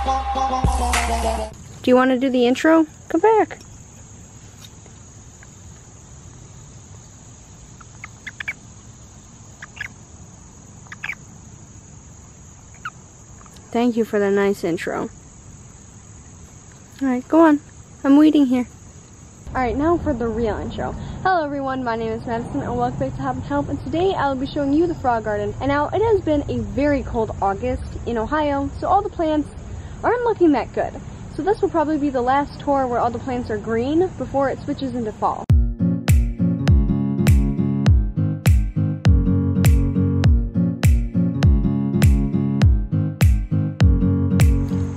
Do you want to do the intro? Come back. Thank you for the nice intro. Alright, go on. I'm waiting here. Alright, now for the real intro. Hello everyone, my name is Madison and welcome back to Hop and Help, and today I'll be showing you the frog garden. And now it has been a very cold August in Ohio, so all the plants aren't looking that good. So this will probably be the last tour where all the plants are green before it switches into fall.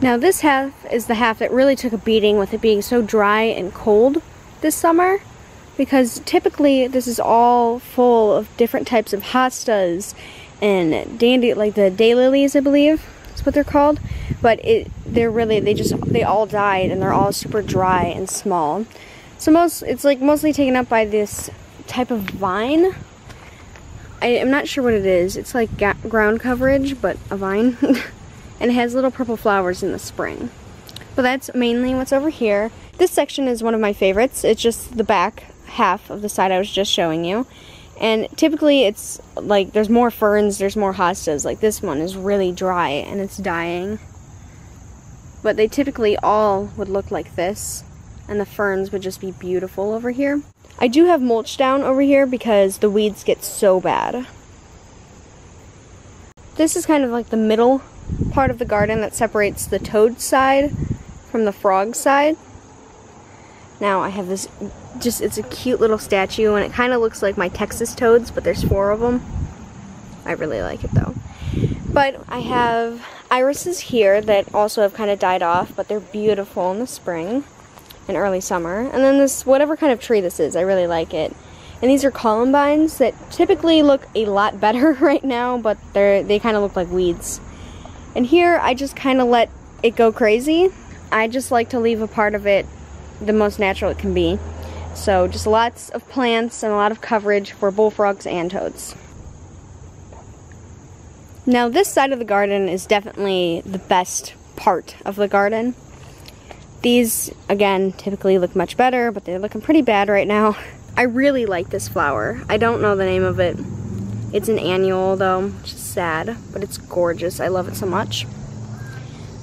Now this half is the half that really took a beating with it being so dry and cold this summer, because typically this is all full of different types of hostas and like the daylilies, I believe that's what they're called, but they all died and they're all super dry and small. So it's like mostly taken up by this type of vine. I'm not sure what it is. It's like ground coverage, but a vine. And it has little purple flowers in the spring. But that's mainly what's over here. This section is one of my favorites. It's just the back half of the side I was just showing you. And typically it's like there's more ferns, there's more hostas. Like this one is really dry and it's dying. But they typically all would look like this. And the ferns would just be beautiful over here. I do have mulch down over here because the weeds get so bad. This is kind of like the middle part of the garden that separates the toad side from the frog side. Now I have this, it's a cute little statue and it kind of looks like my Texas toads, but there's 4 of them. I really like it though. But I have irises here that also have kind of died off, but they're beautiful in the spring and early summer. And then this, whatever kind of tree this is, I really like it. And these are columbines that typically look a lot better right now, but they kind of look like weeds. And here, I just kind of let it go crazy. I just like to leave a part of it the most natural it can be. So just lots of plants and a lot of coverage for bullfrogs and toads. Now this side of the garden is definitely the best part of the garden. These, again, typically look much better, but they're looking pretty bad right now. I really like this flower. I don't know the name of it. It's an annual though, which is sad, but it's gorgeous. I love it so much.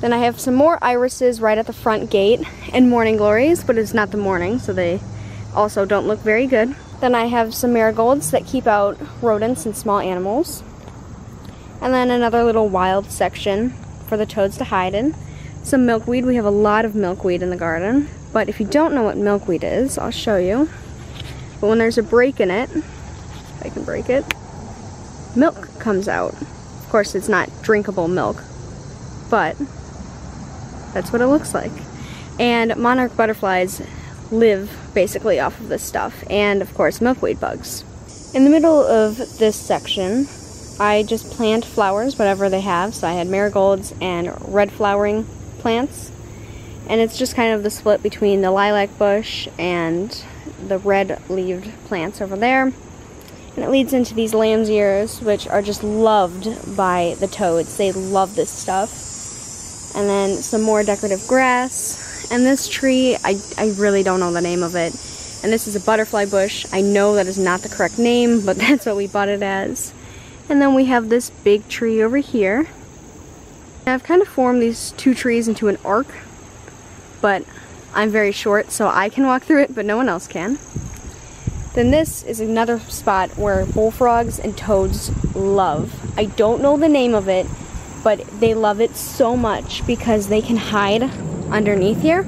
Then I have some more irises right at the front gate and morning glories, but it's not the morning, so they also don't look very good. Then I have some marigolds that keep out rodents and small animals. And then another little wild section for the toads to hide in. Some milkweed. We have a lot of milkweed in the garden, but if you don't know what milkweed is, I'll show you. But when there's a break in it, if I can break it, milk comes out. Of course, it's not drinkable milk, but that's what it looks like. And monarch butterflies live basically off of this stuff, and of course milkweed bugs. In the middle of this section, I just plant flowers, whatever they have. So I had marigolds and red flowering plants, and it's just kind of the split between the lilac bush and the red-leaved plants over there. And it leads into these lamb's ears, which are just loved by the toads. They love this stuff. And then some more decorative grass. And this tree, I really don't know the name of it. And this is a butterfly bush. I know that is not the correct name, but that's what we bought it as. And then we have this big tree over here. And I've kind of formed these 2 trees into an arc, but I'm very short, so I can walk through it, but no one else can. Then this is another spot where bullfrogs and toads love. I don't know the name of it, but they love it so much because they can hide underneath here.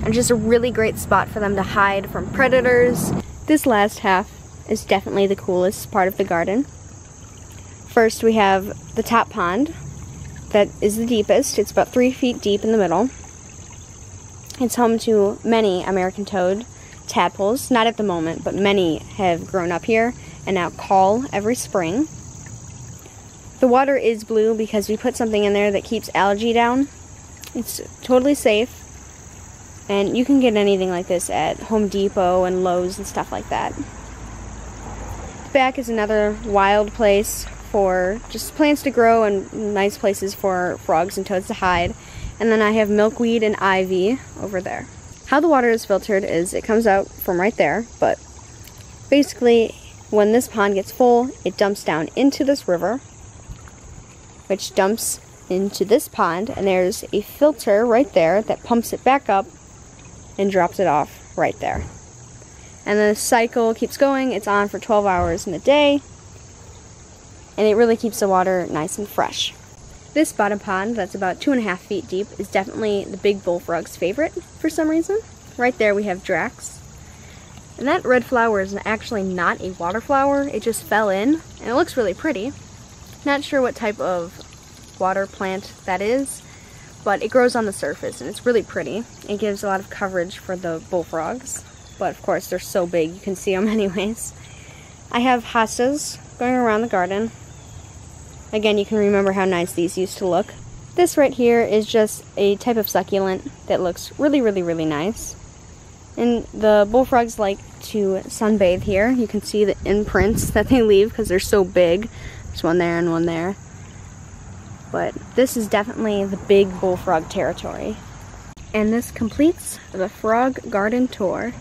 And just a really great spot for them to hide from predators. This last half is definitely the coolest part of the garden. First we have the top pond that is the deepest. It's about 3 feet deep in the middle. It's home to many American toad tadpoles, not at the moment, but many have grown up here and now call every spring. The water is blue because we put something in there that keeps algae down. It's totally safe, and you can get anything like this at Home Depot and Lowe's and stuff like that. The back is another wild place for just plants to grow and nice places for frogs and toads to hide. And then I have milkweed and ivy over there. How the water is filtered is it comes out from right there, but basically when this pond gets full, it dumps down into this river, which dumps into this pond, and there's a filter right there that pumps it back up and drops it off right there. And the cycle keeps going. It's on for 12 hours in a day, and it really keeps the water nice and fresh. This bottom pond, that's about 2.5 feet deep, is definitely the big bullfrog's favorite for some reason. Right there we have Drax. And that red flower is actually not a water flower, it just fell in, and it looks really pretty. Not sure what type of water plant that is, but it grows on the surface and it's really pretty. It gives a lot of coverage for the bullfrogs, but of course they're so big you can see them anyways. I have hostas going around the garden. Again, you can remember how nice these used to look. This right here is just a type of succulent that looks really, really, really nice. And the bullfrogs like to sunbathe here. You can see the imprints that they leave because they're so big. There's one there and one there. But this is definitely the big bullfrog territory. And this completes the frog garden tour.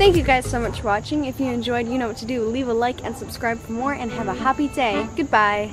Thank you guys so much for watching. If you enjoyed, you know what to do. Leave a like and subscribe for more, and have a happy day. Goodbye.